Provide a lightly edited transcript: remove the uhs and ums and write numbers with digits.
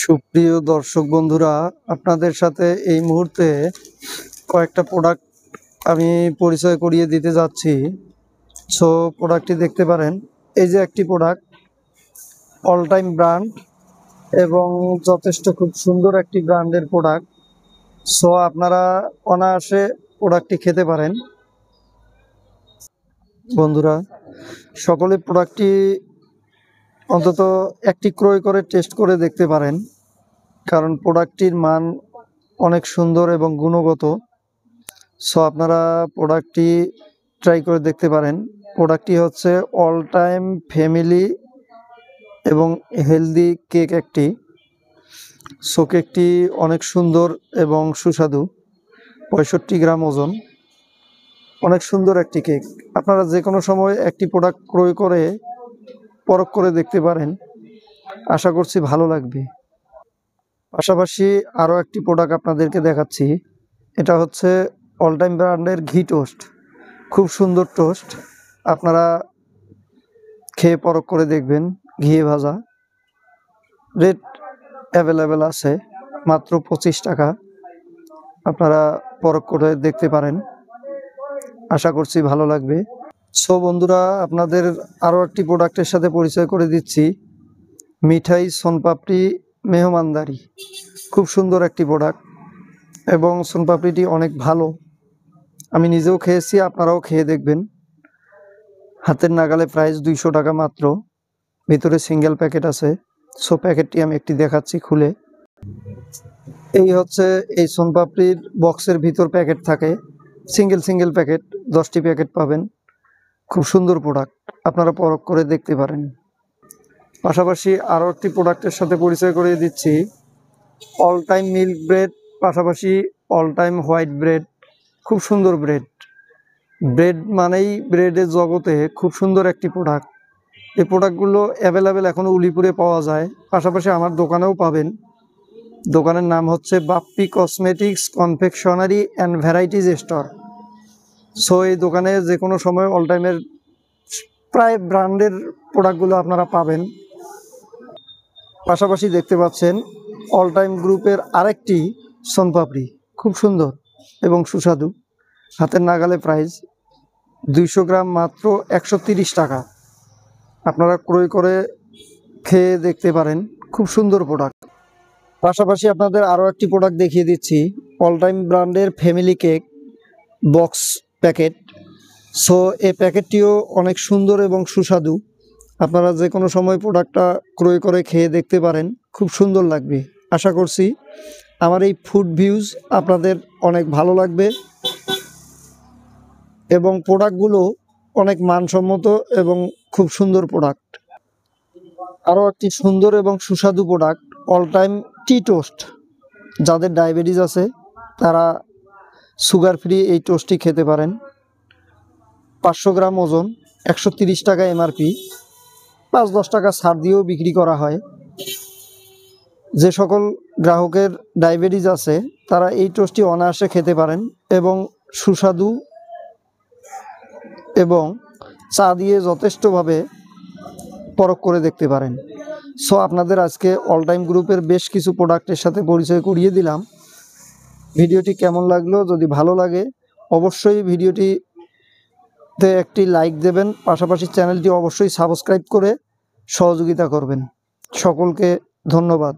সুপ্রিয় দর্শক বন্ধুরা, আপনাদের সাথে এই মুহূর্তে কয়েকটা প্রোডাক্ট আমি পরিচয় করিয়ে দিতে যাচ্ছি। সো প্রোডাক্টটি দেখতে পারেন, এই যে একটি প্রোডাক্ট, অল টাইম ব্র্যান্ড এবং যথেষ্ট খুব সুন্দর একটি ব্র্যান্ডের প্রোডাক্ট। সো আপনারা অনায়াসে প্রোডাক্টটি খেতে পারেন। বন্ধুরা, সকলে প্রোডাক্টটি অন্তত একটি ক্রয় করে টেস্ট করে দেখতে পারেন, কারণ প্রোডাক্টটির মান অনেক সুন্দর এবং গুণগত। সো আপনারা প্রোডাক্টটি ট্রাই করে দেখতে পারেন। প্রোডাক্টটি হচ্ছে অল টাইম ফ্যামিলি এবং হেলদি কেক একটি। সো কেকটি অনেক সুন্দর এবং সুস্বাদু, 65 গ্রাম ওজন, অনেক সুন্দর একটি কেক। আপনারা যে কোনো সময় একটি প্রোডাক্ট ক্রয় করে পরখ করে দেখতে পারেন, আশা করছি ভালো লাগবে। পাশাপাশি আরও একটি প্রোডাক্ট আপনাদেরকে দেখাচ্ছি, এটা হচ্ছে অল টাইম ব্র্যান্ডের ঘি টোস্ট। খুব সুন্দর টোস্ট, আপনারা খেয়ে পরখ করে দেখবেন। ঘিয়ে ভাজা, রেট অ্যাভেলেবেল আছে, মাত্র 25 টাকা। আপনারা পরখ করে দেখতে পারেন, আশা করছি ভালো লাগবে। সো বন্ধুরা, আপনাদের আরও একটি প্রোডাক্টের সাথে পরিচয় করে দিচ্ছি, মিঠাই সোনপাপড়ি মেহমানদারি। খুব সুন্দর একটি প্রোডাক্ট এবং সোনপাপড়িটি অনেক ভালো। আমি নিজেও খেয়েছি, আপনারাও খেয়ে দেখবেন। হাতের নাগালে প্রাইস 200 টাকা মাত্র। ভিতরে সিঙ্গেল প্যাকেট আছে। সো প্যাকেটটি আমি একটি দেখাচ্ছি খুলে। এই হচ্ছে এই সোনপাপড়ির বক্সের ভিতর প্যাকেট থাকে, সিঙ্গেল প্যাকেট, 10টি প্যাকেট পাবেন। খুব সুন্দর প্রোডাক্ট, আপনারা পরখ করে দেখতে পারেন। পাশাপাশি আরও একটি প্রোডাক্টের সাথে পরিচয় করিয়ে দিচ্ছি, অল টাইম মিল্ক ব্রেড, পাশাপাশি অল টাইম হোয়াইট ব্রেড। খুব সুন্দর ব্রেড মানেই ব্রেডের জগতে খুব সুন্দর একটি প্রোডাক্ট। এই প্রোডাক্টগুলো অ্যাভেলেবেল এখনও উলিপুরে পাওয়া যায়, পাশাপাশি আমার দোকানেও পাবেন। দোকানের নাম হচ্ছে Bappi cosmetics confectionery and varieties store. So এই দোকানে যে কোনো সময় অল টাইমের প্রায় ব্র্যান্ডের প্রোডাক্টগুলো আপনারা পাবেন। পাশাপাশি দেখতে পাচ্ছেন অল টাইম গ্রুপের আরেকটি সোনপাপড়ি, খুব সুন্দর এবং সুস্বাদু। হাতের নাগালে প্রাইস 200 গ্রাম মাত্র 130 টাকা। আপনারা ক্রয় করে খেয়ে দেখতে পারেন, খুব সুন্দর প্রোডাক্ট। পাশাপাশি আপনাদের আরও একটি প্রোডাক্ট দেখিয়ে দিচ্ছি, অল টাইম ব্র্যান্ডের family cake box packet. So এই প্যাকেটটিও অনেক সুন্দর এবং সুস্বাদু। আপনারা যে কোনো সময় প্রোডাক্টটা ক্রয় করে খেয়ে দেখতে পারেন, খুব সুন্দর লাগবে। আশা করছি আমার এই ফুড ভিউজ আপনাদের অনেক ভালো লাগবে এবং প্রোডাক্টগুলো অনেক মানসম্মত এবং খুব সুন্দর প্রোডাক্ট। আরও একটি সুন্দর এবং সুস্বাদু প্রোডাক্ট, অল টাইম টি টোস্ট। যাদের ডায়াবেটিস আছে তারা সুগার ফ্রি এই টোস্টটি খেতে পারেন। 500 গ্রাম ওজন, 130 টাকা এমআরপি, 5-10 টাকা ছাড় দিয়েও বিক্রি করা হয়। যে সকল গ্রাহকের ডায়াবেটিস আছে তারা এই টোস্টটি অনায়াসে খেতে পারেন এবং সুস্বাদু এবং চা দিয়ে যথেষ্টভাবে পরখ করে দেখতে পারেন। সো আপনাদের আজকে অল টাইম গ্রুপের বেশ কিছু প্রোডাক্টের সাথে পরিচয় করিয়ে দিলাম। ভিডিওটি কেমন লাগলো? যদি ভালো লাগে অবশ্যই ভিডিওটিতে একটি লাইক দেবেন, পাশাপাশি চ্যানেলটি অবশ্যই সাবস্ক্রাইব করে সহযোগিতা করবেন। সকলকে ধন্যবাদ।